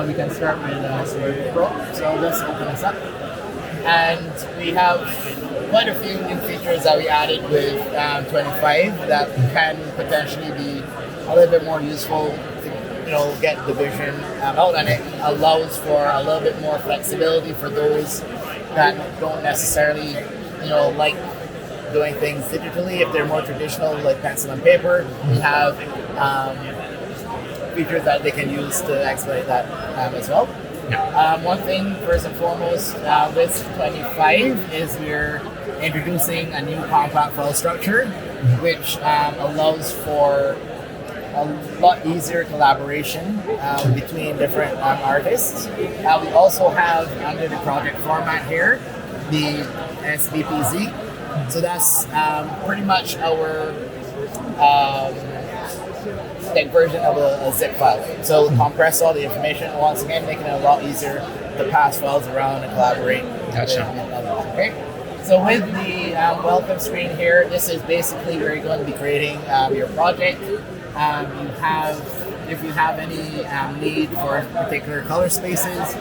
we can start with Storyboard Pro. So let's open this up. And we have quite a few new features that we added with 25 that can potentially be a little bit more useful to get the vision out, and it allows for a little bit more flexibility for those that don't necessarily like doing things digitally. If they're more traditional, like pencil and paper, we have features that they can use to exploit that as well. Yeah. One thing, first and foremost, with 25 is we're introducing a new compact file structure, which allows for a lot easier collaboration between different artists. We also have, under the project format here, the SVPZ. So that's pretty much our version of a zip file. So compress all the information, once again making it a lot easier to pass files around and collaborate. Gotcha. With others. Okay. So with the welcome screen here, this is basically where you're going to be creating your project. If you have any need for particular color spaces,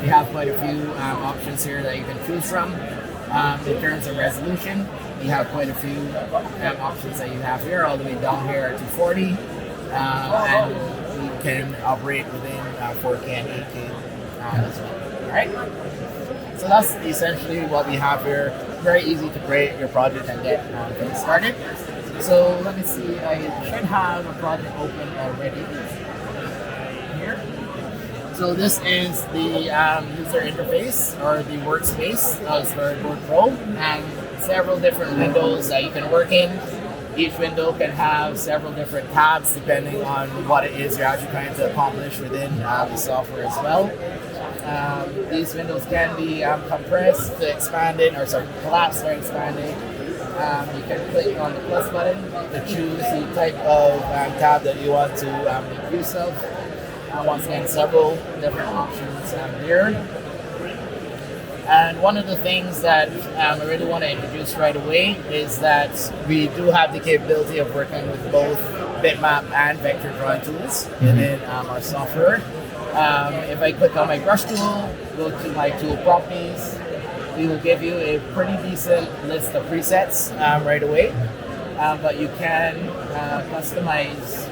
you have quite a few options here that you can choose from. In terms of resolution, you have quite a few options that you have here, all the way down here at 240. And we can operate within 4K and 8K as well. All right. So that's essentially what we have here. Very easy to create your project and get things started. So let me see. I should have a project open already here. So this is the user interface or the workspace of Storyboard Pro, and several different windows that you can work in. Each window can have several different tabs depending on what it is you're actually trying to accomplish within the software as well. These windows can be compressed to expanded, collapsed or expanded. You can click on the plus button to choose the type of tab that you want to make use of. Once again, several different options here. And one of the things that I really want to introduce right away is that we do have the capability of working with both bitmap and vector drawing tools within our software. If I click on my brush tool, go to my tool properties, we will give you a pretty decent list of presets right away. But you can customize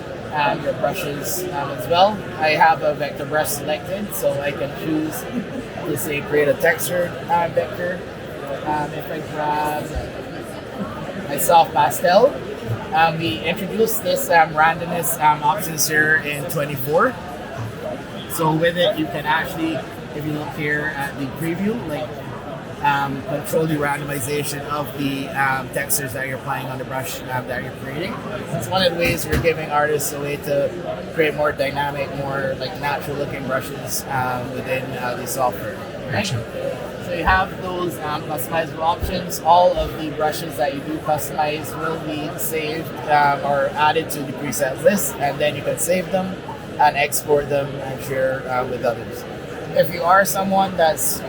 your brushes as well. I have a vector brush selected, so I can choose to say create a textured vector. If I grab my soft pastel, we introduced this randomness options here in 24. So with it, you can actually, if you look here at the preview, control the randomization of the textures that you're applying on the brush that you're creating. It's one of the ways we're giving artists a way to create more dynamic, more natural looking brushes within the software. Right? So you have those customizable options. All of the brushes that you do customize will be saved or added to the preset list, and then you can save them and export them and share with others. If you are someone that's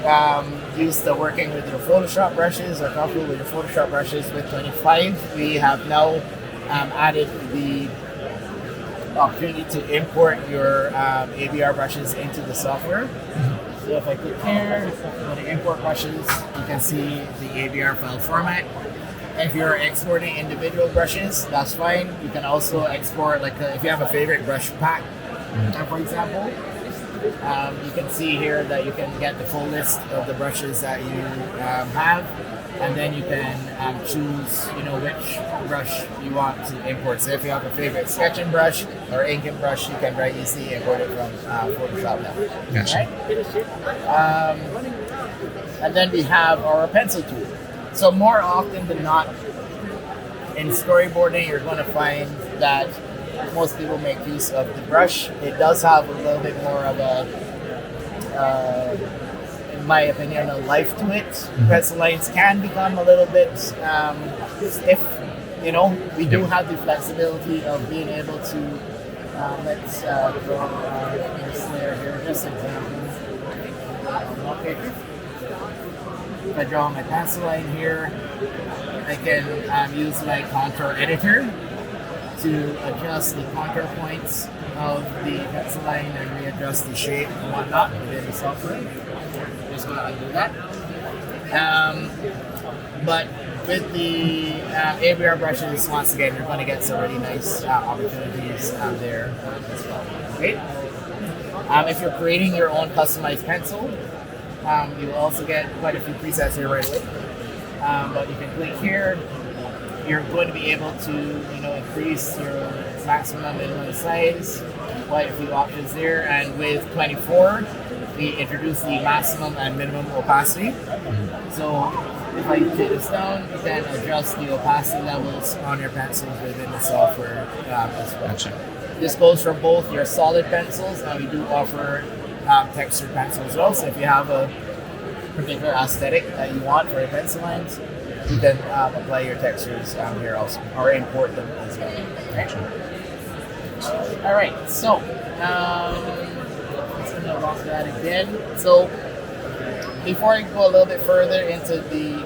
used to working with your Photoshop brushes or comfortable with your Photoshop brushes with 25, we have now added the opportunity to import your ABR brushes into the software. So if I click here, go to import brushes, you can see the ABR file format. If you're exporting individual brushes, that's fine. You can also export, if you have a favorite brush pack, for example, you can see here that you can get the full list of the brushes that you have, and then you can choose which brush you want to import. So if you have a favorite sketching brush or inking brush, you can very easily import it from Photoshop now. Gotcha. Right? And then we have our pencil tool. So more often than not, in storyboarding, you're going to find that most people make use of the brush. It does have a little bit more of a, in my opinion, a life to it. Pencil lines can become a little bit stiff. We do have the flexibility of being able to, let's draw this layer here, just an example. Okay. If I draw my pencil line here, I can use my contour editor to adjust the contour points of the pencil line and readjust the shape and whatnot within the software. Just going to undo that. But with the ABR brushes, once again, you're going to get some really nice opportunities there as well. Okay? If you're creating your own customized pencil, you will also get quite a few presets here right away. But you can click here. You're going to be able to, increase your maximum and minimum size. Quite a few options there. And with 24, we introduce the maximum and minimum opacity. So if I take this down, you can adjust the opacity levels on your pencils within the software as well. Gotcha. This goes for both your solid pencils, and we do offer textured pencils as well. So if you have a particular aesthetic that you want for your pencil lines, you can apply your textures here also, or import them as well. Okay? All right, so let's unlock that again. So before I go a little bit further into the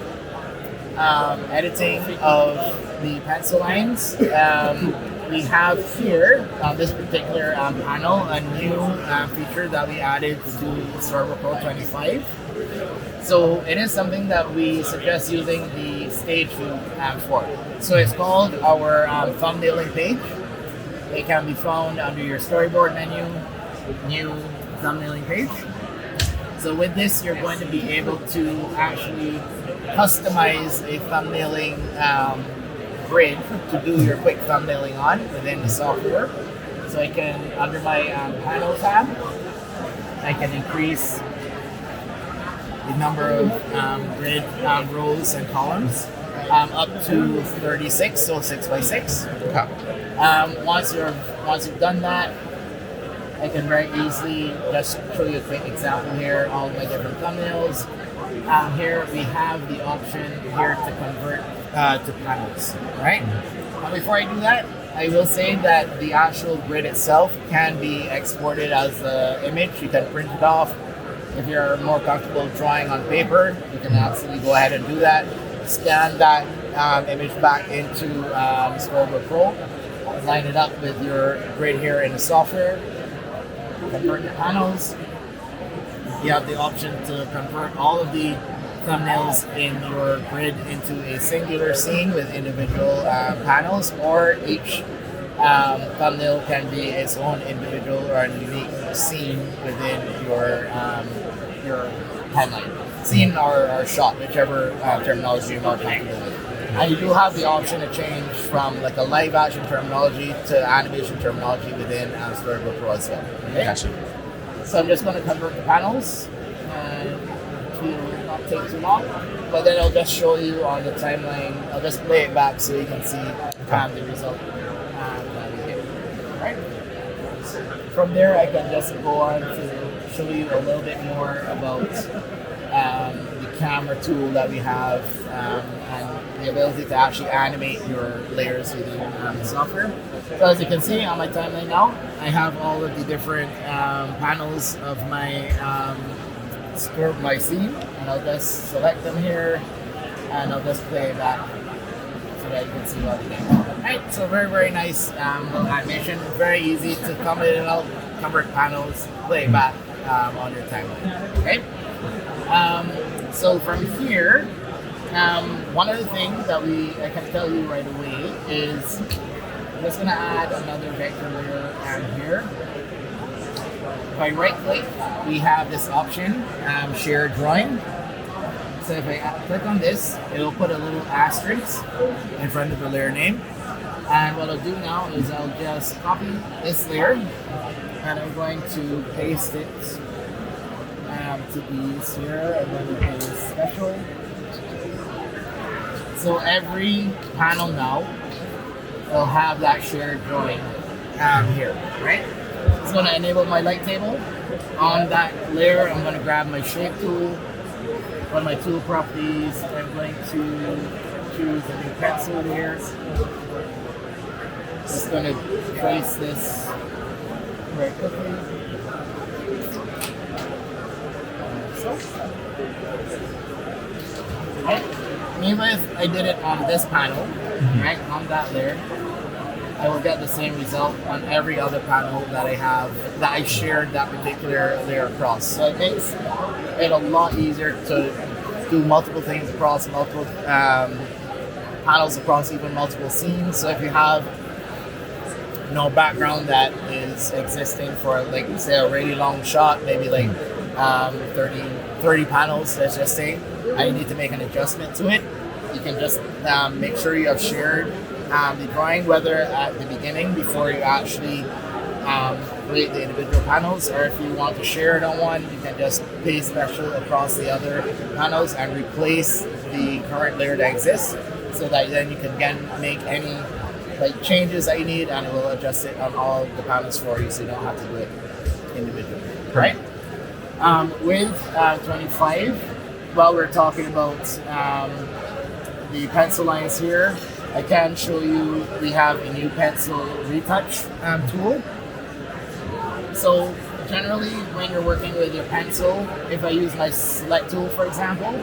editing of the pencil lines, we have here on this particular panel a new feature that we added to Storyboard Pro 25. So it is something that we suggest using the stage view for. So it's called our thumbnailing page. It can be found under your storyboard menu, new thumbnailing page. So with this, you're going to be able to actually customize a thumbnailing grid to do your quick thumbnailing on within the software. So I can, under my panel tab, I can increase the number of grid rows and columns up to 36, so 6 by 6. Once you've done that, I can very easily just show you a quick example here of my different thumbnails. Here we have the option here to convert to panels, right? Before I do that, I will say that the actual grid itself can be exported as an image. You can print it off. If you're more comfortable drawing on paper, you can absolutely go ahead and do that. Scan that image back into Storyboard Pro, line it up with your grid here in the software, convert the panels. You have the option to convert all of the thumbnails in your grid into a singular scene with individual panels, or each thumbnail can be its own individual or unique scene within your timeline. Scene or shot, whichever terminology you're more comfortable with. And you do have the option to change from like a live action terminology to animation terminology within Storyboard Pro as well. Okay? Gotcha. So I'm just going to convert the panels, and it will not take too long. But then I'll just show you on the timeline. I'll just play it back so you can see the result. Right. From there, I can just go on to show you a little bit more about the camera tool that we have and the ability to actually animate your layers within the software. So as you can see on my timeline now, I have all of the different panels of my my scene, and I'll just select them here, and I'll just play it back so that you can see what it is. Right, so very, very nice little animation. Very easy to comment it out, convert panels, play it back on your timeline. Okay. So from here, one of the things that I can tell you right away is I'm just going to add another vector layer here. If I right click, we have this option, share drawing. So if I click on this, it'll put a little asterisk in front of the layer name. And what I'll do now is I'll just copy this layer, and I'm going to paste it to these here. I'm going to paste special. So every panel now will have that shared drawing here, right? It's going to enable my light table. On that layer, I'm going to grab my shape tool. One of my tool properties, I'm going to choose a new pencil here. Just going to trace this very quickly. Right. Even if I did it on this panel, right, on that layer, I will get the same result on every other panel that I have, that I shared that particular layer across. So it makes it a lot easier to do multiple things across multiple panels, across even multiple scenes. So if you have background that is existing for, like, say, a really long shot, maybe like 30 panels, let's just say, and you need to make an adjustment to it, you can just make sure you have shared the drawing, whether at the beginning before you actually create the individual panels, or if you want to share it on one, you can just paste special across the other panels and replace the current layer that exists, so that then you can again make any changes that you need, and it will adjust it on all the panels for you, so you don't have to do it individually, right? With 25, while we're talking about the pencil lines here, I can show you we have a new pencil retouch tool. So generally, when you're working with your pencil, if I use my select tool, for example,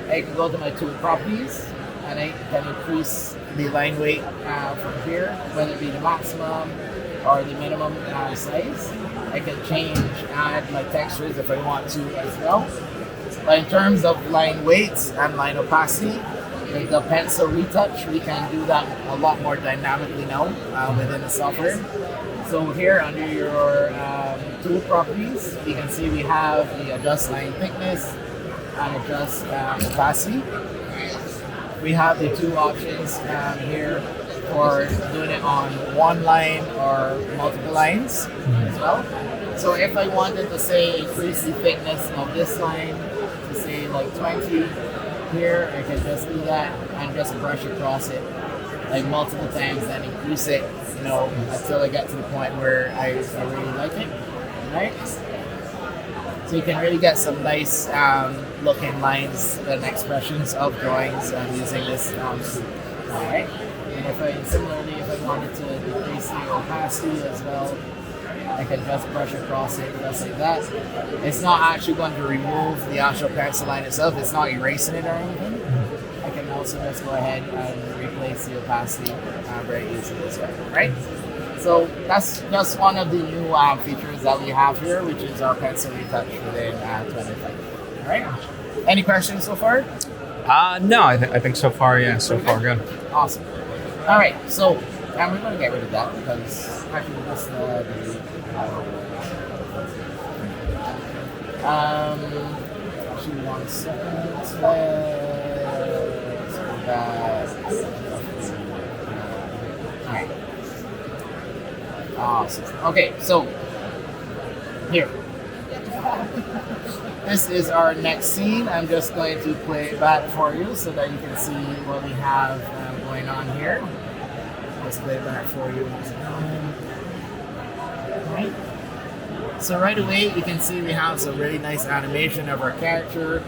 I can go to my tool properties, and I can increase the line weight from here, whether it be the maximum or the minimum size. I can add my textures if I want to as well. But in terms of line weights and line opacity, with the pencil retouch, we can do that a lot more dynamically now within the software. So here under your tool properties, you can see we have the adjust line thickness and adjust opacity. We have the two options here for doing it on one line or multiple lines as well. So if I wanted to say increase the thickness of this line to say like 20 here, I can just do that and just brush across it like multiple times and increase it, until I get to the point where I really like it, right? So you can really get some nice looking lines and expressions of drawings using this tool. Alright? And if I wanted to decrease the opacity as well, I can just brush across it just like that. It's not actually going to remove the actual pencil line itself, it's not erasing it or anything. I can also just go ahead and replace the opacity very easily as well, right? So that's just one of the new features that we have here, which is our pencil retouch within 25. All right. Any questions so far? No, I think so far, so far good. Awesome. All right, so we're going to get rid of that because actually this actually 1 second. Let's go back. All right. Awesome. Okay, so here. This is our next scene. I'm just going to play it back for you so that you can see what we have going on here. Let's play it back for you. Right. So right away you can see we have some really nice animation of our character.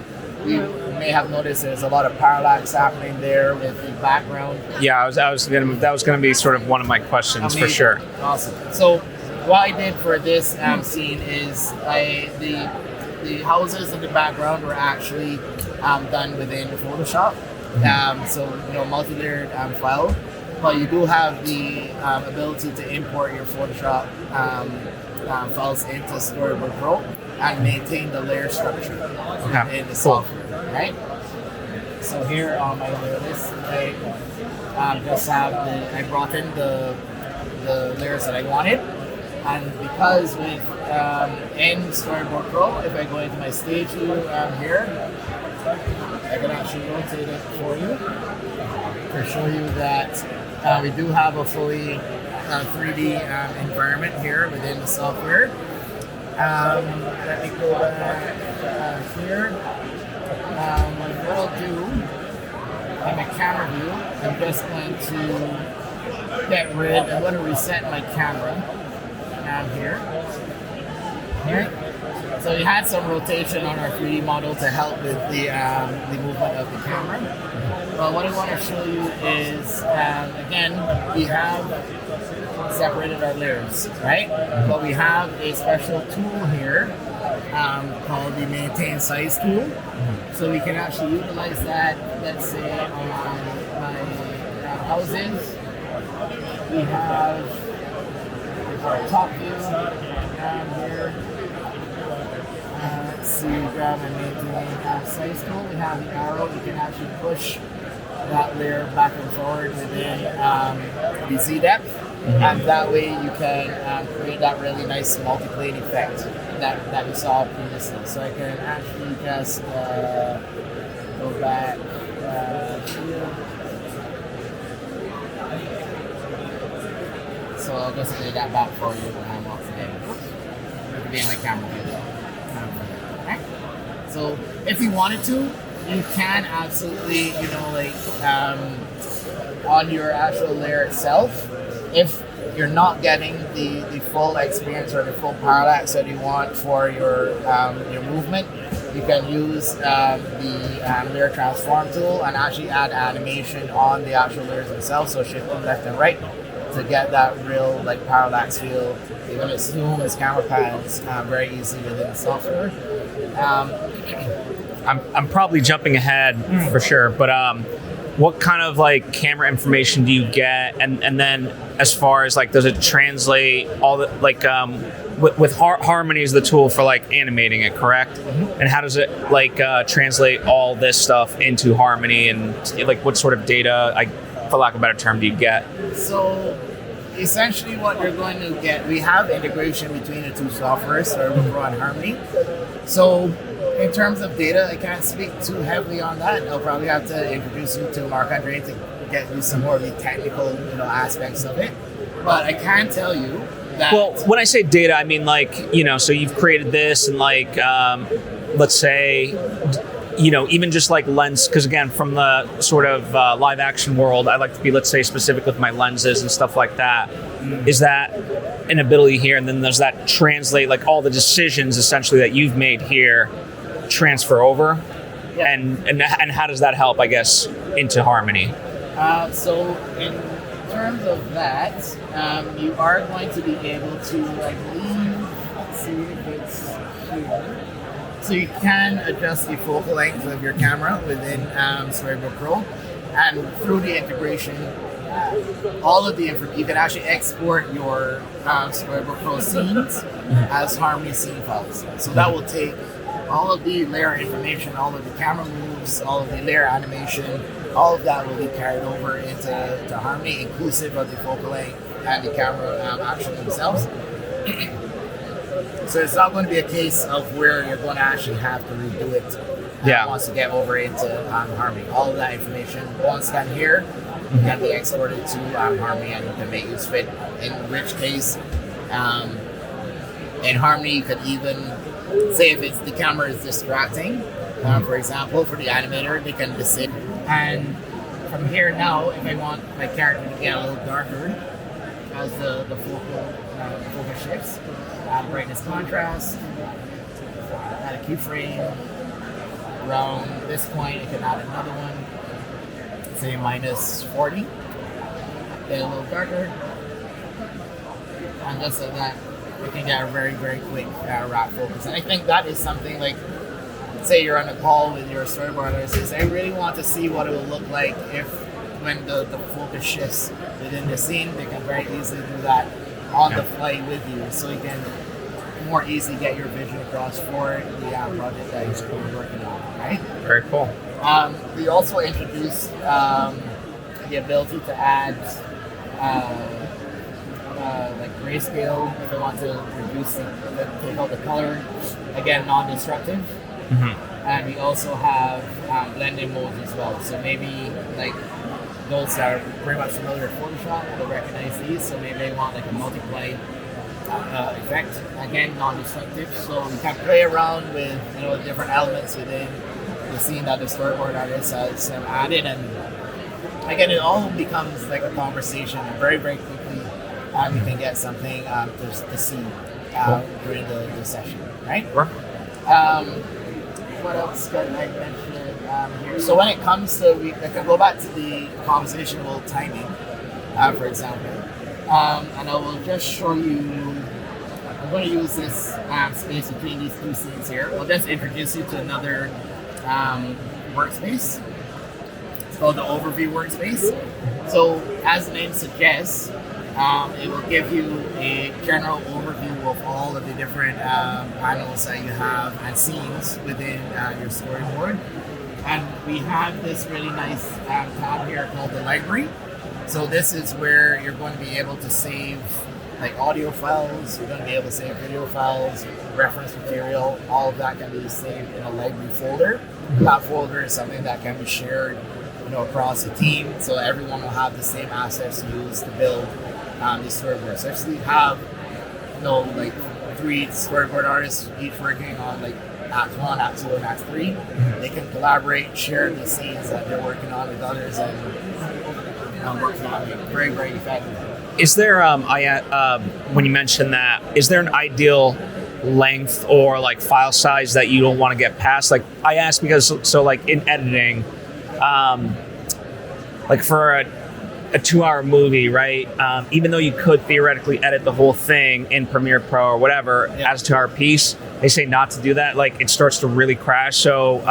You may have noticed there's a lot of parallax happening there with the background. Yeah, that was gonna be sort of one of my questions. Amazing. For sure. Awesome. So what I did for this scene is the houses in the background were actually done within Photoshop. So multi-layered file, but you do have the ability to import your Photoshop files into Storyboard Pro and maintain the layer structure in the software, right? So here on my layer list, I just have I brought in the layers that I wanted, and because with in Storyboard Pro, if I go into my stage view here, I can actually rotate it for you to show you that we do have a fully 3D environment here within the software. Let me go back here. What I'll do in my camera view, I'm just going to I'm going to reset my camera here. Alright. So we had some rotation on our 3D model to help with the movement of the camera. But what I want to show you is, again, we have separated our layers, right? But we have a special tool here called the Maintain Size tool. So we can actually utilize that, let's say, on my houses. We have our top view down here. Let's see, grab and maintain size tool. We have the arrow. You can actually push that layer back and forward within the Z depth, and that way you can create that really nice multi-plane effect that we saw previously. So I can actually just go back here. So I'll just play that back for you when I'm off today. It could be in my camera view. Okay. So if you wanted to, you can absolutely, on your actual layer itself, if you're not getting the full experience or the full parallax that you want for your movement, you can use the layer transform tool and actually add animation on the actual layers themselves. So shift them left and right to get that real parallax feel. You're going to zoom as camera pans very easily within the software. I'm probably jumping ahead for sure, but what kind of camera information do you get, and then as far as does it translate all the with Harmony is the tool for animating it, correct? Mm-hmm. And how does it translate all this stuff into Harmony, and what sort of data, for lack of a better term, do you get? So essentially what you're going to get, we have integration between the two softwares, Storyboard Pro and Harmony. So in terms of data, I can't speak too heavily on that. I'll probably have to introduce you to Mark Andre to get you some more of the technical aspects of it. But I can tell you that... Well, when I say data, I mean so you've created this and let's say... even just lens, because again, from the sort of live action world, I like to be, let's say, specific with my lenses and stuff like that. Is that an ability here? And then does that translate, all the decisions essentially that you've made here transfer over? Yeah. And how does that help, I guess, into Harmony? So in terms of that, you are going to be able to, let's see if it's here. So you can adjust the focal length of your camera within Storyboard Pro, and through the integration, all of the information, you can actually export your Storyboard Pro scenes as Harmony scene files. So that will take all of the layer information, all of the camera moves, all of the layer animation, all of that will be carried over into Harmony, inclusive of the focal length and the camera action themselves. So it's not going to be a case of where you're going to actually have to redo it once you get over into Harmony. All of that information, once done here, can be exported to Harmony and you can make use of it. In which case, in Harmony, you could even say if the camera is distracting, for example, for the animator, they can decide. And from here now, if I want my character to get a little darker as the focal shifts, brightness contrast, add a keyframe. Around this point, you can add another one, say minus 40, get a little darker, and just like that, you can get a very, very quick wrap focus. And I think that is something say you're on a call with your storyboard artist, I really want to see what it will look like when the focus shifts within the scene. They can very easily do that on the fly with you, so you can more easily get your vision across for the project that you're working on, right? Very cool. We also introduced the ability to add grayscale if I want to reduce take out the color, again, non-destructive. Mm-hmm. And we also have blending modes as well, so maybe those that are very much familiar with Photoshop will recognize these, so maybe they want a multiply effect, again non-destructive, so you can play around with different elements within the scene that the storyboard artist has added, and again it all becomes a conversation very, very quickly. You can get something to see during the session, right? Sure. What else can I mention here? So when it comes to, I can go back to the compositional timing, for example, and I will just show you. I'm going to use this space between these two scenes here. I'll just introduce you to another workspace. It's called the Overview workspace. So as the name suggests, It will give you a general overview of all of the different panels that you have and scenes within your storyboard. And we have this really nice tab here called the library. So this is where you're going to be able to save like audio files, you're going to be able to save video files, reference material, all of that can be saved in a library folder. That folder is something that can be shared, across the team, so everyone will have the same assets used to build the storyboard. So if you have, like 3 storyboard artists each working on like Act 1, Act 2, and Act 3, they can collaborate, share the scenes that they're working on with others, and work on it very, very effectively. Is there, when you mentioned that, is there an ideal length or like file size that you don't want to get past? Like I ask because, so like in editing, like for a 2-hour movie, right? Even though you could theoretically edit the whole thing in Premiere Pro or whatever as a 2-hour piece, they say not to do that. Like it starts to really crash. So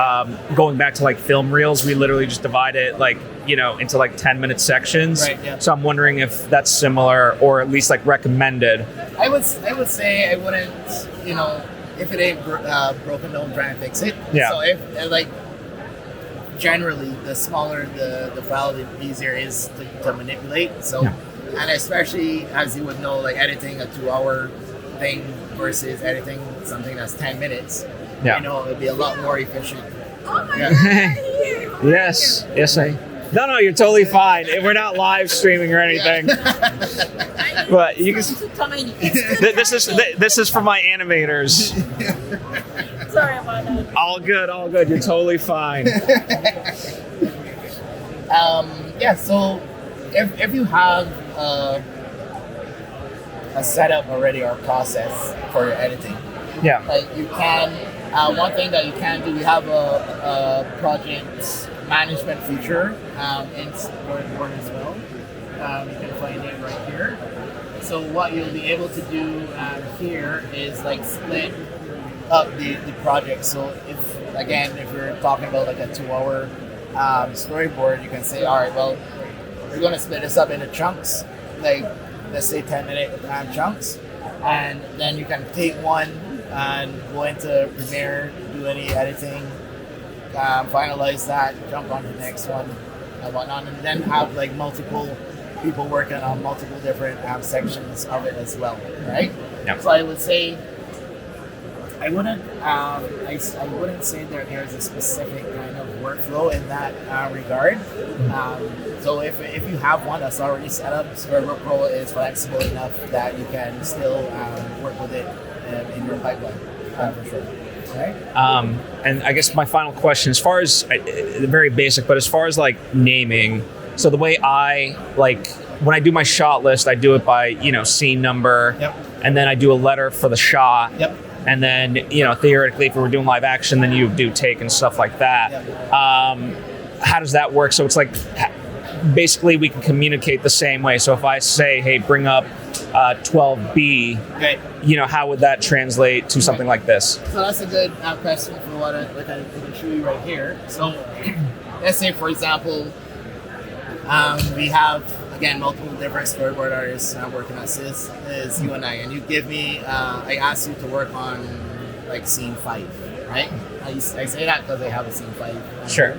going back to like film reels, we literally just divide it like, into like 10-minute sections. Right, yeah. So I'm wondering if that's similar or at least like recommended. I would say I wouldn't, if it ain't broken, don't try and fix it. Yeah. So if like generally the smaller the file, the easier it is to manipulate. So, and especially as you would know, like editing a 2-hour thing versus editing something that's 10 minutes, it'd be a lot more efficient. Yes, No, you're totally fine. We're not live streaming or anything. But you can. This is for my animators. Sorry about that. All good. You're totally fine. So if you have a setup already or a process for your editing, you can. One thing that you can do, we have a project management feature in Storyboard as well. You can find it right here. So what you'll be able to do here is like split up the project. So if you're talking about like a 2-hour storyboard, you can say, all right, well, we're going to split this up into chunks, like let's say 10-minute chunks, and then you can take one and go into Premiere, do any editing, finalize that, jump on the next one, and whatnot, and then have like multiple people working on multiple different sections of it as well, right? Yep. So I would say I wouldn't say there's a specific kind of workflow in that regard. So if you have one that's already set up, Storyboard Pro is flexible enough that you can still work with it in your pipeline for sure. Right? And I guess my final question, as far as very basic, but as far as like naming, so the way I like when I do my shot list, I do it by scene number, and then I do a letter for the shot. And then, theoretically, if we were doing live action, then you do take and stuff like that. How does that work? So it's like, basically, we can communicate the same way. So if I say, hey, bring up 12B, how would that translate to something like this? So that's a good question for what I can show you right here. So let's say, for example, we have, again, multiple different storyboard artists working on this is you and you give me, I ask you to work on like scene 5, right? I say that because I have a scene 5. Sure.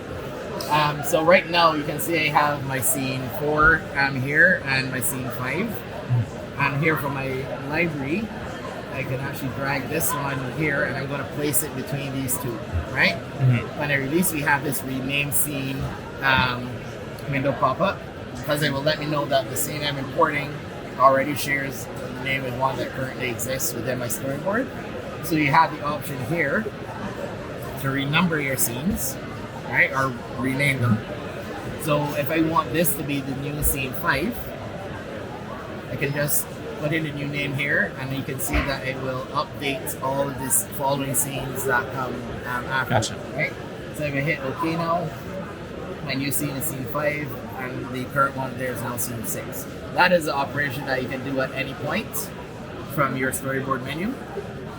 So right now you can see I have my scene 4 here and my scene 5. And here for my library, I can actually drag this one here and I'm going to place it between these two, right? When I release, we have this rename scene window pop up, because it will let me know that the scene I'm importing already shares the name with one that currently exists within my storyboard. So you have the option here to renumber your scenes, right, or rename them. So if I want this to be the new scene 5, I can just put in a new name here, and you can see that it will update all of these following scenes that come after. Gotcha. Right? So if I hit OK now, my new scene is scene 5, and the current one there is now scene 6. That is an operation that you can do at any point from your storyboard menu.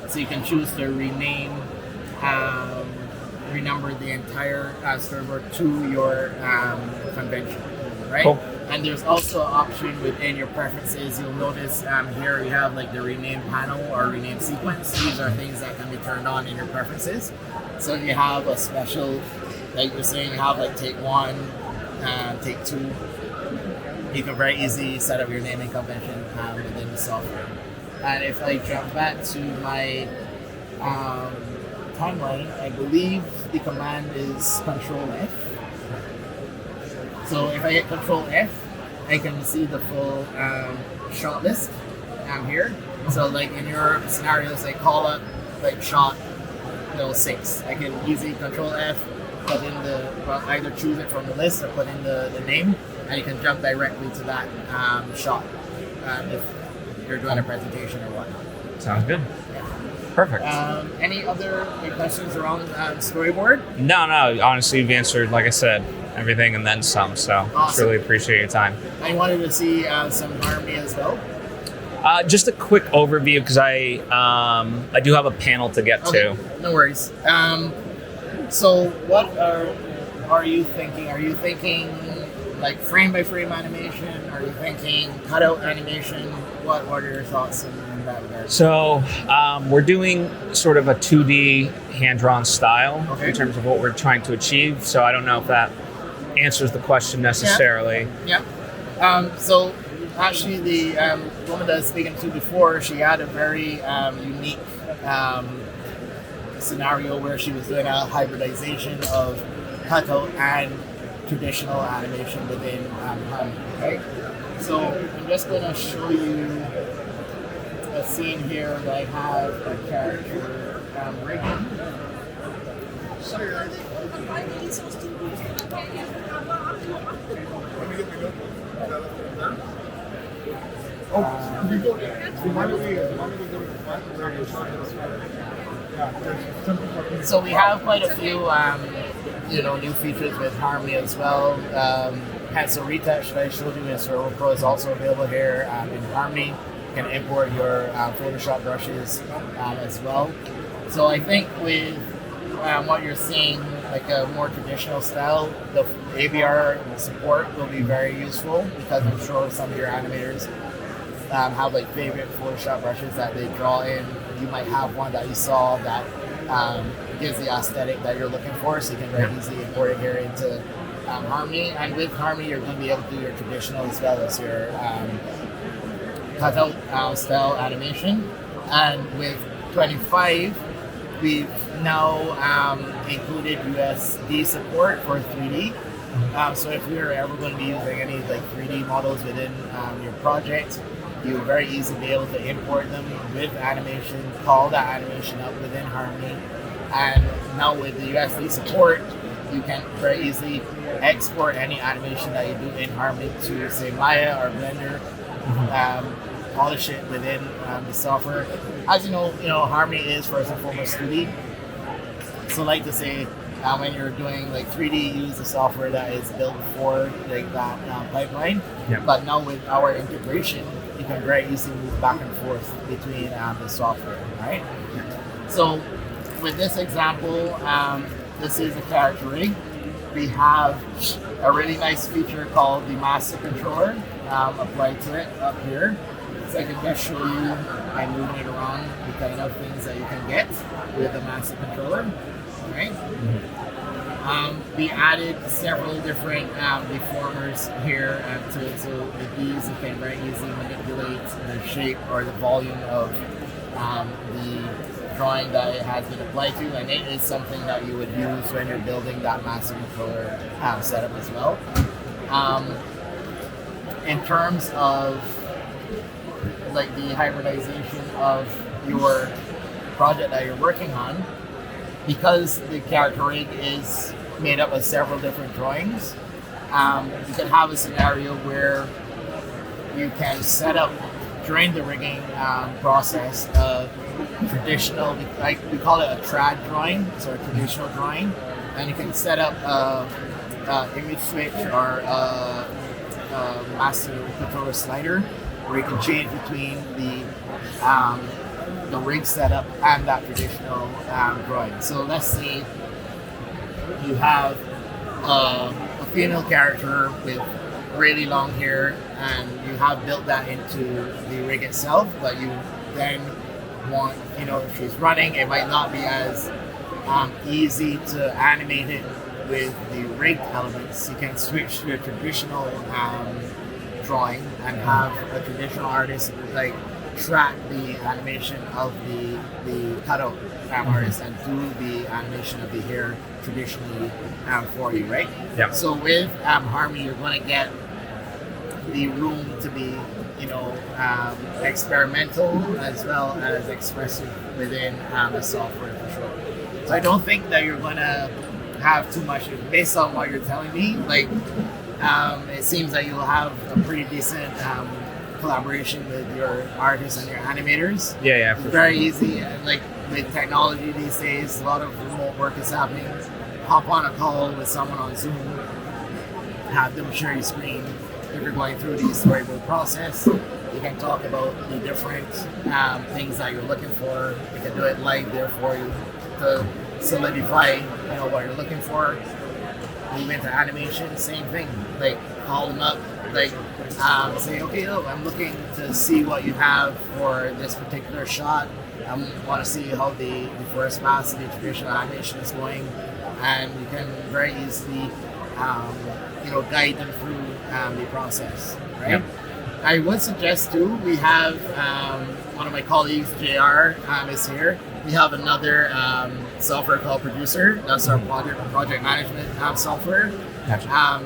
So you can choose to rename, renumber the entire storyboard to your convention, right? Cool. And there's also an option within your preferences. You'll notice here we have like the rename panel or rename sequence. These are things that can be turned on in your preferences. So if you have a special, like you're saying, you have like take 1, take 2, you can very easily set up your naming convention within the software. And if I jump back to my timeline, I believe the command is Control F. So if I hit Control F, I can see the full shot list here. So like in your scenarios, like call up like shot 6. I can easily Control F, put in either choose it from the list or put in the name, and you can jump directly to that shot if you're doing a presentation or whatnot. Sounds good. Perfect. Any other questions around Storyboard? No. Honestly, you've answered, like I said, everything and then some. So Awesome. Really appreciate your time. I wanted to see some Harmony as well. Just a quick overview because I do have a panel to get to. No worries. So what are you thinking? Are you thinking like frame by frame animation? Are you thinking cutout animation? What are your thoughts in that regard? So we're doing sort of a 2D hand-drawn style Okay. in terms of what we're trying to achieve. So I don't know if that answers the question necessarily. Yeah. So actually, the woman that I was speaking to before, she had a very unique scenario where she was doing a hybridization of cutout and traditional animation within Harmony. Right. So I'm just going to show you a scene here that I have a character rigging. So we have quite a few, new features with Harmony as well. Pencil retouch that I showed you in Storyboard Pro is also available here in Harmony. You can import your Photoshop brushes as well. So I think with what you're seeing, like a more traditional style, the ABR support will be very useful because I'm sure some of your animators have like favorite Photoshop brushes that they draw in. You might have one that you saw that gives the aesthetic that you're looking for, so you can very easily import it here into Harmony. And with Harmony, you're going to be able to do your traditional as well as your cutout style animation. And with 25, we've now included USD support for 3D. So if you're ever going to be using any like 3D models within your project, you'll very easily be able to import them with animation, call that animation up within Harmony. And now with the USD support, you can very easily export any animation that you do in Harmony to, say, Maya or Blender, polish it within the software. As you know, Harmony is first and foremost 2D. So like to say, when you're doing like 3D, use the software that is built for like that pipeline. Yeah. But now with our integration, you can very easily move back and forth between the software, right? So with this example, this is a character rig. We have a really nice feature called the master controller applied to it up here. So I can just show you by moving it around the kind of things that you can get with the master controller. Right? We added several different deformers here to it, so with these you can very easily manipulate the shape or the volume of the drawing that it has been applied to, and it is something that you would use when you're building that master controller setup as well. In terms of like the hybridization of your project that you're working on, because the character rig is made up of several different drawings, you can have a scenario where you can set up during the rigging process traditional, like we call it a trad drawing, so a traditional drawing, and you can set up image switch or master controller slider where you can change between the rig setup and that traditional drawing. So let's say you have a female character with really long hair and you have built that into the rig itself, but you then want, if she's running, it might not be as easy to animate it with the rigged elements. You can switch to a traditional drawing and have a traditional artist like track the animation of the cutout artist and do the animation of the hair traditionally for you, right? Yeah. So with Harmony, you're going to get the room to be, experimental as well as expressive within the software for sure. So I don't think that you're going to have too much, based on what you're telling me. Like, it seems that you'll have a pretty decent collaboration with your artists and your animators. Yeah, it's very easy. And like with technology these days, a lot of remote work is happening. Hop on a call with someone on Zoom, have them share your screen. If you're going through the storyboard process, you can talk about the different things that you're looking for. You can do it live there for you to solidify, what you're looking for. Move into animation, same thing. Like call them up, like say, okay, look, I'm looking to see what you have for this particular shot. I want to see how the first pass of the traditional animation is going, and you can very easily, guide them through the process, right? Yep. I would suggest too, we have one of my colleagues, JR, is here. We have another software called Producer. That's our project management software. Gotcha.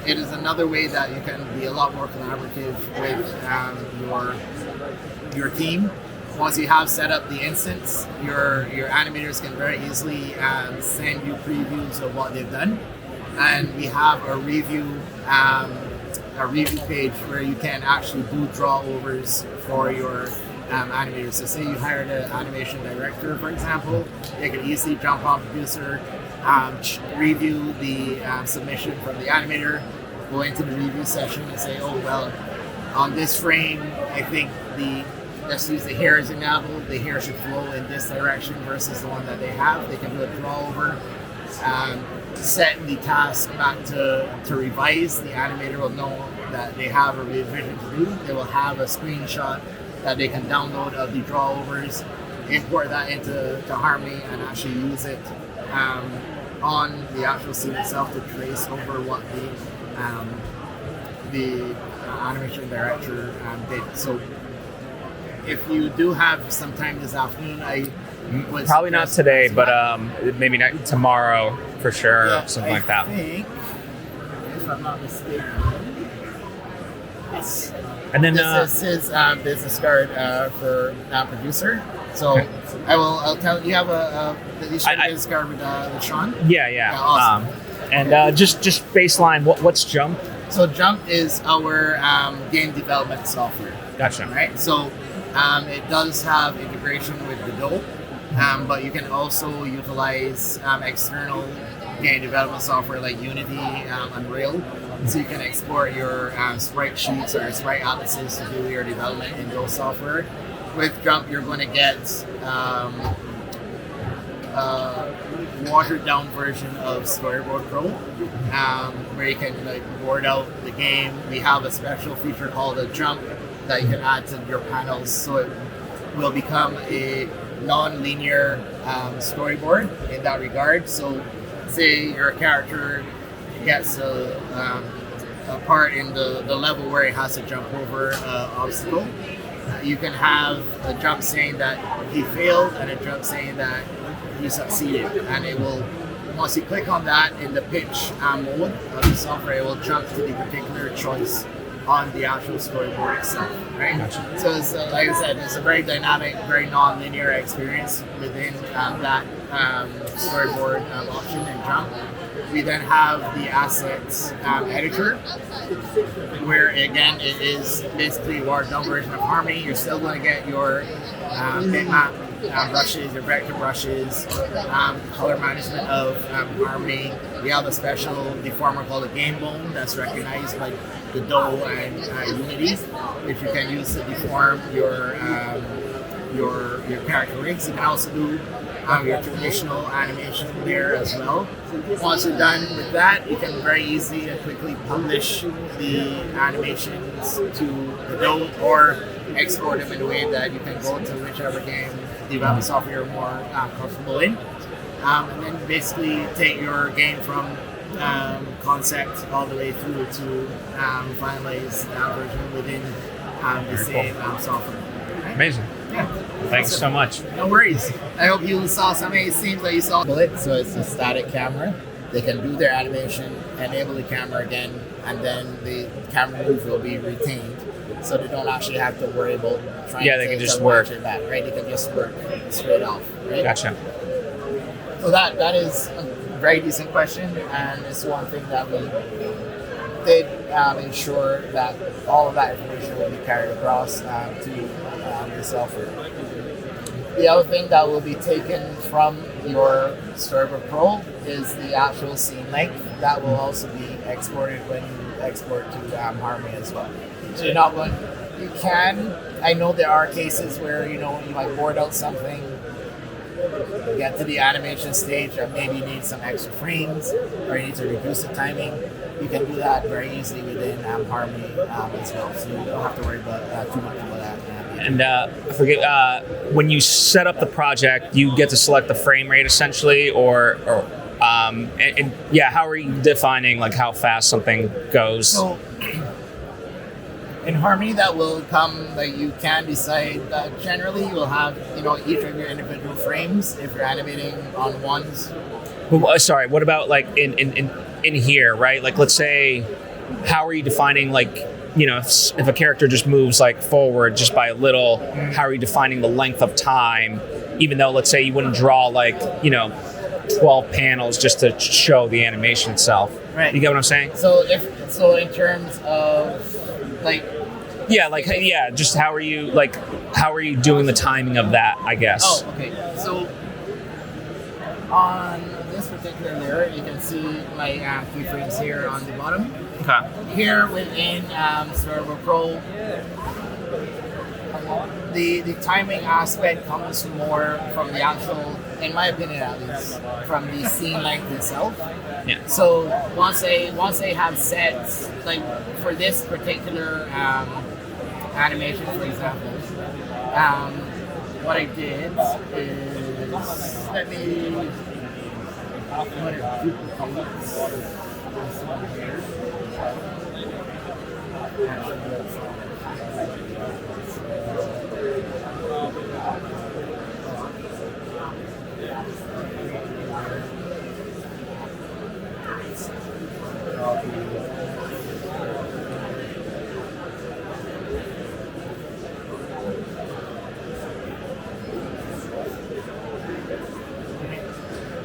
It is another way that you can be a lot more collaborative with your team. Once you have set up the instance, your animators can very easily send you previews of what they've done, and we have a review page where you can actually do draw overs for your animators. So say you hired an animation director, for example, they could easily jump on Producer, review the submission from the animator, go into the review session and say, oh, well, on this frame, I think let's use the hair as an example, the hair should flow in this direction versus the one that they have. They can do a draw over, set the task back to revise. The animator will know that they have a revision to do. They will have a screenshot that they can download of the draw overs, import that into Harmony, and actually use it on the actual scene itself to trace over what the animation director did. So if you do have some time this afternoon, I would probably not today, but maybe tomorrow for sure, something like that. I think, if I'm not mistaken, yes. And then this is his business card for Producer. So okay. I'll tell you have a business card with Sean. Yeah. Awesome. And just baseline, what's Jump? So Jump is our game development software. Gotcha. Right. So it does have integration with Godot, but you can also utilize external game development software like Unity, Unreal. So you can export your sprite sheets or sprite atlases to do your development in those software. With Jump, you're going to get a watered down version of Storyboard Pro, where you can board out the game. We have a special feature called a Jump that you can add to your panels, so it will become a non-linear storyboard in that regard. So say your character gets a part in the level where it has to jump over an obstacle. You can have a jump saying that he failed and a jump saying that he succeeded. And it will, once you click on that in the pitch mode of the software, it will jump to the particular choice on the actual storyboard itself, right? Gotcha. So it's, like I said, it's a very dynamic, very non-linear experience within that storyboard option in Jump. We then have the assets editor, where again it is basically a watered down version of Harmony. You're still going to get your bitmap brushes, your vector brushes, color management of Harmony. We have a special deformer called a game bone that's recognized by Godot and Unity, which you can use to deform your character rigs. You can also do your traditional animation there as well. Once you're done with that, you can very easily and quickly publish the animations to the node or export them in a way that you can go to whichever game development software you're more comfortable in. And then basically take your game from concept all the way through to finalize that version within the same software. Right? Amazing. Yeah. Thanks so much. No worries. I hope you saw something. It seems like you saw it. So it's a static camera. They can do their animation, enable the camera again, and then the camera move will be retained. So they don't actually have to worry about trying they to can just watch work. it back, right? They can just work straight off, right? Gotcha. So that is a very decent question, and it's one thing that we did ensure that all of that information will be carried across to the software. The other thing that will be taken from your Storyboard Pro is the actual scene length. That will also be exported when you export to Harmony as well. So you're not going. You can. I know there are cases where you might board out something, get to the animation stage, or maybe need some extra frames, or you need to reduce the timing. You can do that very easily within Harmony as well. So you don't have to worry about too much about that. And I forget, when you set up the project, you get to select the frame rate essentially, or how are you defining like how fast something goes? So in Harmony, that will come. Like you can decide that generally you will have each of your individual frames if you're animating on ones. Sorry, what about like in here, right? Like let's say, how are you defining like, if a character just moves like forward just by a little, how are you defining the length of time? Even though, let's say, you wouldn't draw like 12 panels just to show the animation itself. Right. You get what I'm saying? So in terms of like. Just how are you doing the timing of that? I guess. Oh, okay. So on this particular layer, you can see my keyframes here on the bottom. Okay. Here within Storyboard Pro, the timing aspect comes more from the actual, in my opinion at least, from the scene length itself. Yeah. So once I have sets, like for this particular animation, for example, what I did is let me put it duplicate this one here.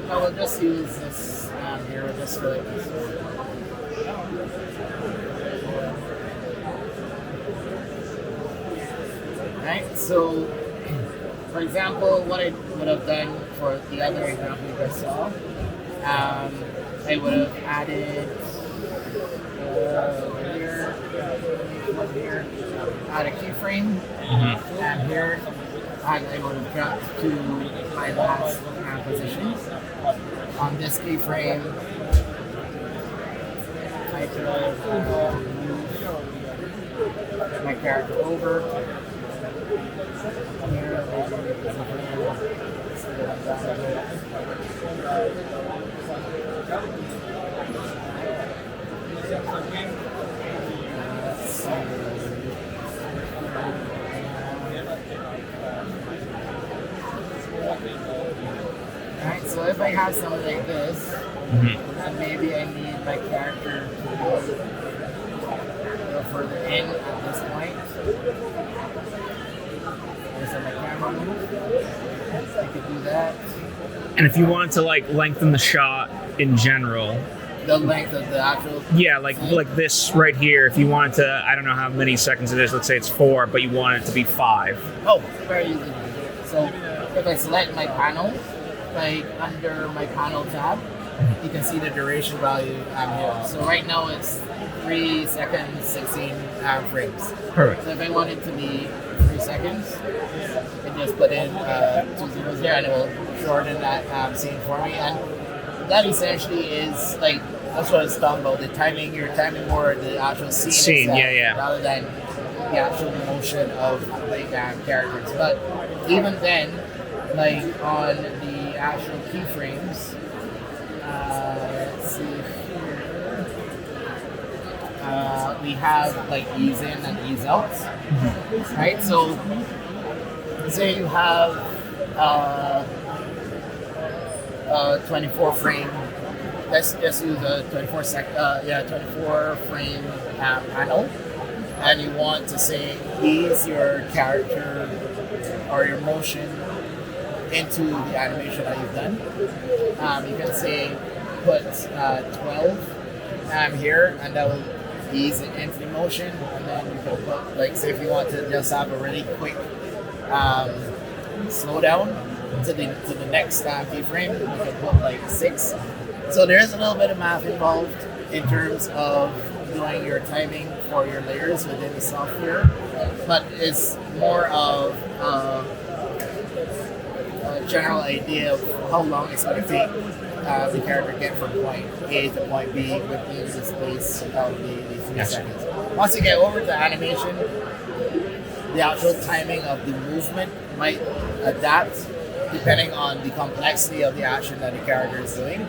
I will just use this here just for like this. Right, so for example, what I would have done for the other example you guys saw, I would have added here, add a keyframe, and here I would have jumped to my last position. On this keyframe, I could move my character over. Here, Alright, so if I have something like this, then maybe I need my character to go a little further in at this point. So my camera move, I could do that. And if you wanted to like lengthen the shot in general, the length of the actual like this right here, if you wanted to, I don't know how many seconds it is, let's say it's 4, but you want it to be 5. Oh, very easy. So if I select my panel, like under my panel tab, you can see the duration value here. So right now it's 3 seconds, 16 frames. Perfect. So if I want it to be 3 seconds, I just put in 2 zeros there and it will shorten that scene for me. And that essentially is like, that's what it's talking about. The timing, you're timing more the actual scene itself, rather than the actual motion of the characters. But even then, like on the actual keyframes, let's see here, we have like ease in and ease out, right? So say you have 24 frame. Let's just use a 24 frame panel, and you want to say ease your character or your motion into the animation that you've done. You can say put 12 here, and that will ease it into the motion. And then you can put, like, say if you want to just have a really quick slow down to the next keyframe, you can put like 6. So there is a little bit of math involved in terms of doing your timing for your layers within the software, but it's more of a general idea of how long it's going to take the character to get from point A to point B within the space of the 3 seconds. Once you get over to animation, the actual timing of the movement might adapt depending on the complexity of the action that the character is doing.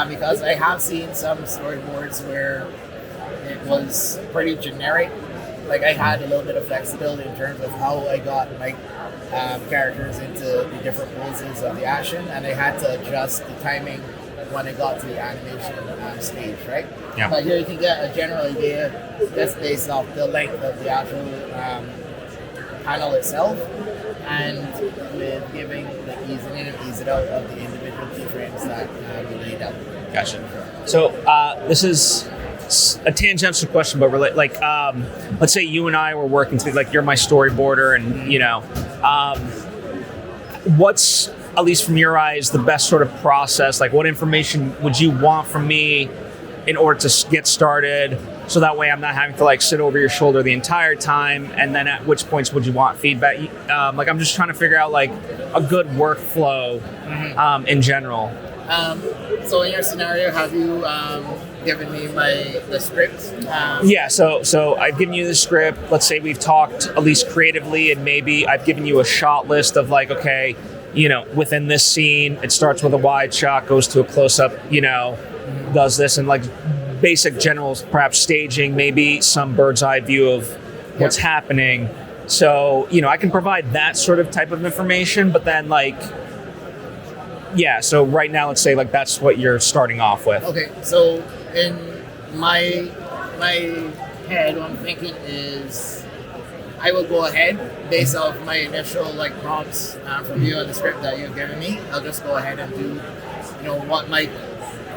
Because I have seen some storyboards where it was pretty generic. Like I had a little bit of flexibility in terms of how I got my characters into the different poses of the action, and I had to adjust the timing when I got to the animation stage, right? Yeah. But here you can get a general idea just based off the length of the actual panel itself, and with giving the ease in and ease it out of the individual keyframes that we laid out. Gotcha. So this is a tangential question, but like, let's say you and I were working together, like you're my storyboarder, and you know, what's, at least from your eyes, the best sort of process? Like, what information would you want from me in order to get started, so that way I'm not having to like sit over your shoulder the entire time? And then at which points would you want feedback? Like, I'm just trying to figure out like a good workflow in general. So in your scenario, have you given me the script? Yeah, so I've given you the script. Let's say we've talked at least creatively, and maybe I've given you a shot list of like, okay, you know, within this scene, it starts with a wide shot, goes to a close-up, you know, does this, and like basic general, perhaps staging, maybe some bird's eye view of what's happening. So, you know, I can provide that sort of type of information, but then like, yeah, so right now, let's say like that's what you're starting off with. Okay, so in my head, what I'm thinking is I will go ahead based off my initial like prompts from you on the script that you've given me. I'll just go ahead and do, you know, what my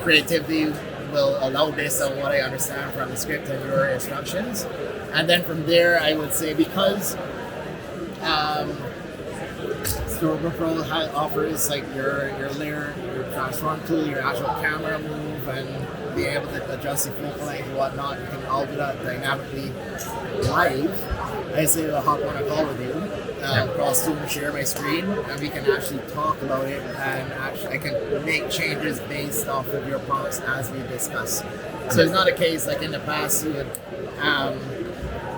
creativity will allow based on what I understand from the script and your instructions. And then from there, I would say, because Storyboard Pro offers like your layer, your transform tool, your actual camera move, and being able to adjust the focal length and whatnot. You can all do that dynamically live. I say I'll hop on a call with you, cross Zoom, share my screen, and we can actually talk about it, and actually I can make changes based off of your prompts as we discuss. So it's not a case like in the past you would,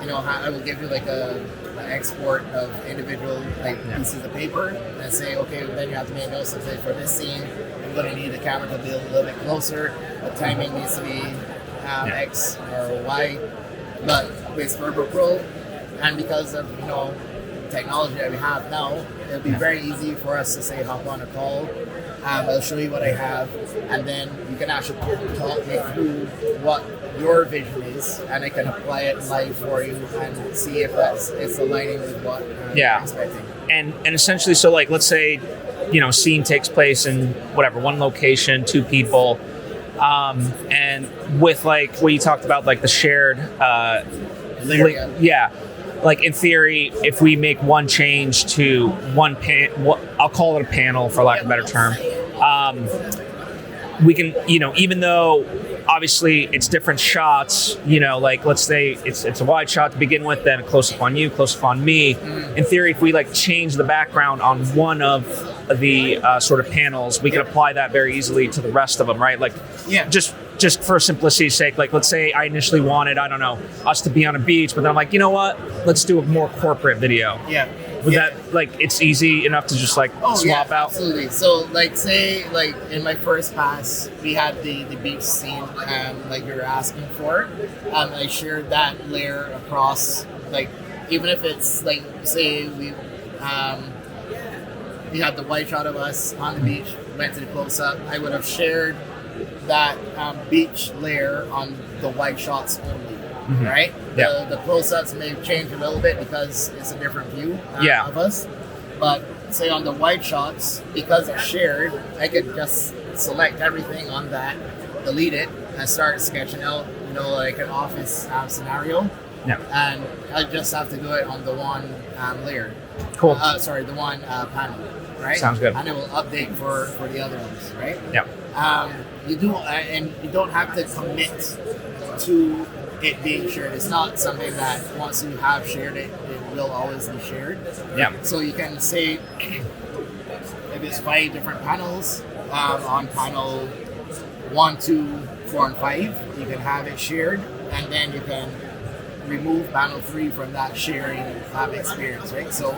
you know, I will give you like an export of individual like pieces of paper and say, okay, then you have to make notes and say, for this scene, I'm going to need the camera to be a little bit closer. The timing needs to be X or Y. But with Storyboard Pro, and because of, you know, technology that we have now, it'll be very easy for us to say hop on a call. I'll show you what I have, and then you can actually talk me through what your vision is, and I can apply it live for you and see if it's aligning with what you're expecting. And essentially, so like, let's say, you know, scene takes place in whatever, one location, 2 people, and with like what you talked about, like the shared like in theory, if we make one change to one I'll call it a panel for lack of a better term, we can, you know, even though obviously it's different shots, you know, like let's say it's a wide shot to begin with, then a close up on you, close up on me. In theory, if we like change the background on one of the sort of panels, we can apply that very easily to the rest of them, right? Like, just for simplicity's sake, like let's say I initially wanted, I don't know, us to be on a beach, but then I'm like, you know what? Let's do a more corporate video. Would that, like, it's easy enough to just like swap out? Absolutely. So like say like in my first pass we had the beach scene like you were asking for. I shared that layer across, like even if it's like say we had the wide shot of us on the beach, went to the close up, I would have shared that beach layer on the wide shots only. Right? The close-ups may change a little bit because it's a different view of us. But say on the wide shots, because it's shared, I could just select everything on that, delete it, and start sketching out, you know, like an office scenario. And I just have to do it on the one layer. Cool. The one panel. Right? Sounds good. And it will update for the other ones. Right? Yeah. You do, and you don't have to commit to it being shared. It's not something that once you have shared it, it will always be shared. So you can say if it's 5 different panels, on panel 1, 2, 4, and 5, you can have it shared, and then you can remove panel 3 from that sharing experience, right? So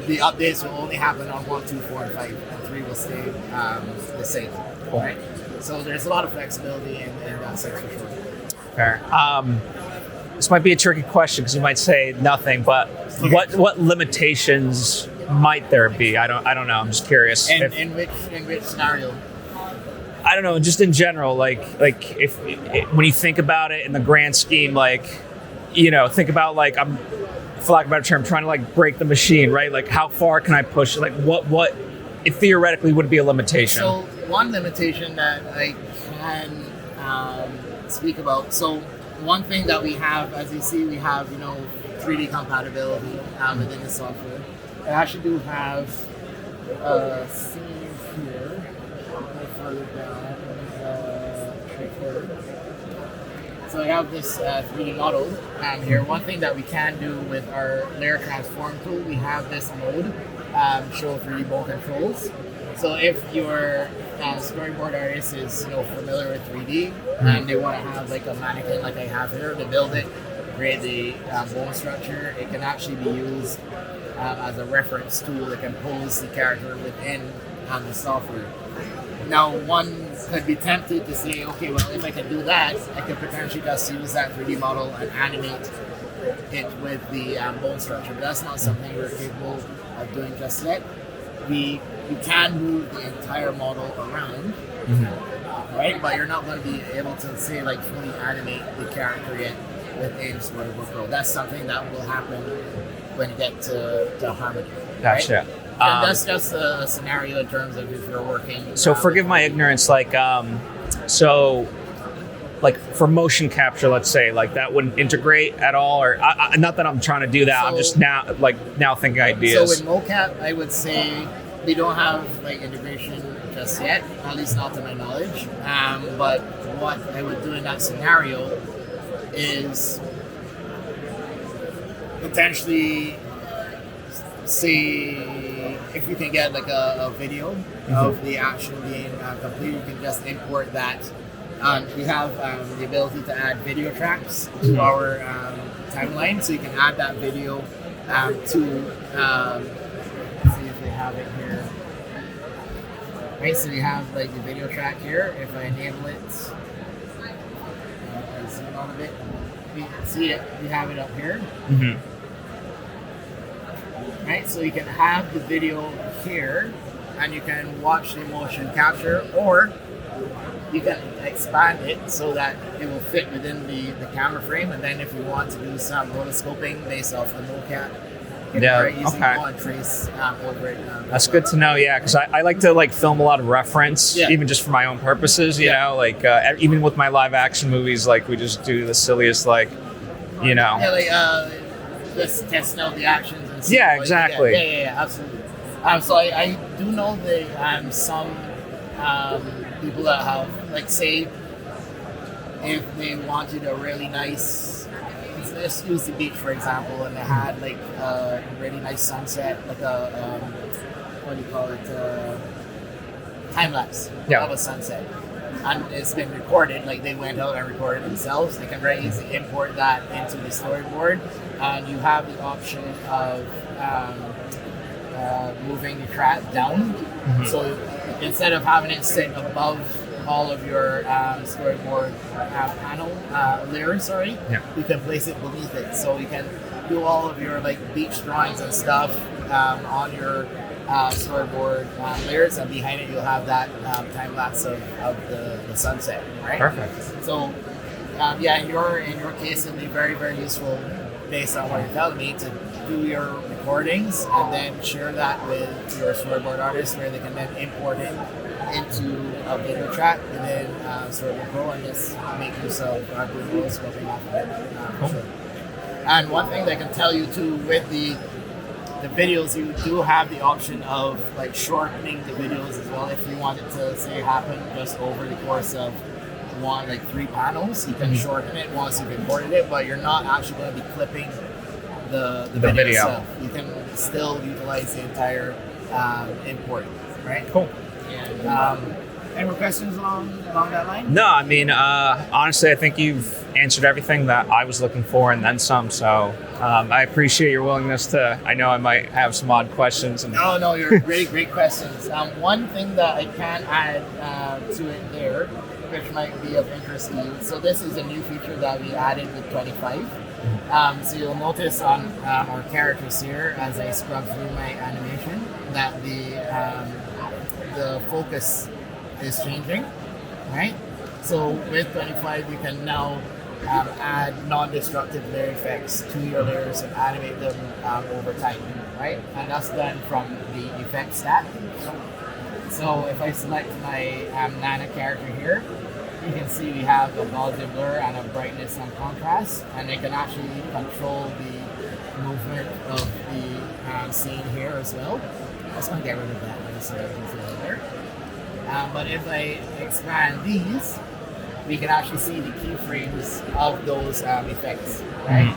the updates will only happen on 1, 2, 4, and 5, and 3 will stay the same, right? So there's a lot of flexibility in that sense for sure. Fair. This might be a tricky question because you might say nothing, but what limitations might there be? I don't know. I'm just curious. In which scenario? I don't know. Just in general, like if when you think about it in the grand scheme, like, you know, think about like for lack of a better term, trying to like break the machine, right? Like how far can I push? Like what it theoretically would be a limitation? So one limitation that I can speak about. So one thing that we have, as you see, we have, you know, 3D compatibility within the software. I actually do have a scene here, further down, right here. So I have this 3D model here. One thing that we can do with our layer transform tool, we have this mode, show 3D bone controls. So if your storyboard artist is, you know, familiar with 3D and they want to have like a mannequin like I have here, to build it, create the bone structure, it can actually be used as a reference tool that can pose the character within the software. Now, one could be tempted to say, okay, well, if I can do that, I could potentially just use that 3D model and animate it with the bone structure. But that's not something we're capable of doing just yet. You can move the entire model around, right? But you're not going to be able to say like fully animate the character yet within Storyboard Pro. That's something that will happen when you get to Harmony. Gotcha. Right? And that's just a scenario in terms of if you're working. So forgive my ignorance, like so. Like for motion capture, let's say, like that wouldn't integrate at all, or not that I'm trying to do that. So, I'm just now thinking ideas. So with mocap, I would say we don't have like integration just yet, at least not to my knowledge. But what I would do in that scenario is potentially see if you can get like a video of the action being complete. You can just import that. We have the ability to add video tracks to our timeline, so you can add that video to, let's see if they have it here. Right, so we have like the video track here. If I enable it, I zoom out a bit, we can see it, we have it up here. Right, so you can have the video here, and you can watch the motion capture, or you can expand it so that it will fit within the camera frame, and then if you want to do some rotoscoping based off the mocap, you can very easily go and trace over it. That's good to know, yeah, because I like to like film a lot of reference, even just for my own purposes, you know, like even with my live action movies, like we just do the silliest, like, you know. Yeah, like just testing out the actions and see. Yeah, exactly. Yeah, absolutely. So I do know that some people that have, like, say, if they wanted a really nice, let's use the beach for example, and they had like a really nice sunset, like a what do you call it, time lapse of a sunset, and it's been recorded. Like they went out and recorded themselves. They can very easily import that into the storyboard, and you have the option of moving the track down. So instead of having it sit above all of your storyboard panel layers, you can place it beneath it. So you can do all of your like beach drawings and stuff on your storyboard layers, and behind it you'll have that time lapse of the sunset, right? Perfect. So in your case it'll be very, very useful based on what you're telling me to do your recordings and then share that with your storyboard artists where they can then import it into a video track and then Storyboard Pro and just make use of Arbiters scoping off of it. Sure. And one thing that I can tell you too with the videos, you do have the option of like shortening the videos as well. If you wanted to say happen just over the course of like 3 panels, you can shorten it once you've imported it, but you're not actually going to be clipping the video itself. You can still utilize the entire import, right? Cool. And any more questions along that line? No, I mean, honestly, I think you've answered everything that I was looking for and then some. So I appreciate your willingness to. I know I might have some odd questions. No, you're really great questions. One thing that I can add to it there, which might be of interest to you. So this is a new feature that we added with 25. So you'll notice on our characters here, as I scrub through my animation, that the focus is changing, right? So with 25, you can now add non-destructive layer effects to your layers and animate them over time, right? And that's done from the effects stack. So if I select my Nana character here, you can see we have a Gaussian blur and a brightness and contrast, and I can actually control the movement of the scene here as well. I'm just going to get rid of that so that you can see it there. But if I expand these, we can actually see the keyframes of those effects, right?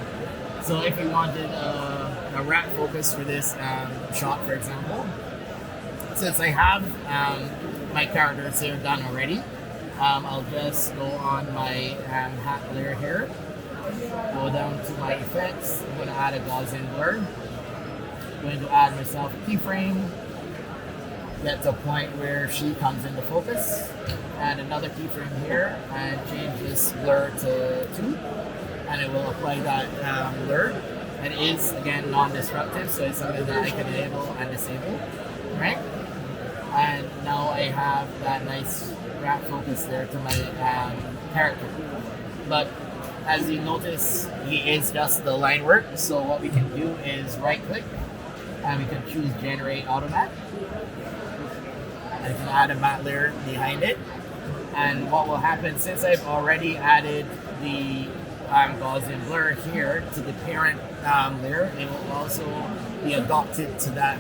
So if you wanted a wrap focus for this shot, for example, since I have my characters here done already, I'll just go on my hat layer here, go down to my effects. I'm going to add a Gaussian blur. I'm going to add myself a keyframe, get to a point where she comes into focus, add another keyframe here, and change this blur to 2, and it will apply that blur. It is, again, non-destructive, so it's something that I can enable and disable, right? And now I have that nice wrap focus there to my character. But as you notice, he is just the line work, so what we can do is right-click, and we can choose Generate Automat. I can add a matte layer behind it, and what will happen, since I've already added the Gaussian blur here to the parent layer, it will also be adopted to that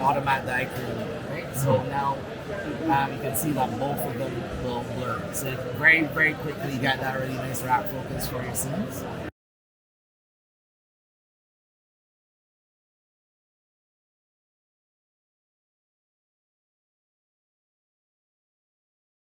automat that I created, right? So now you can see that both of them will blur. So very, very quickly get that really nice wrap focus for your scenes.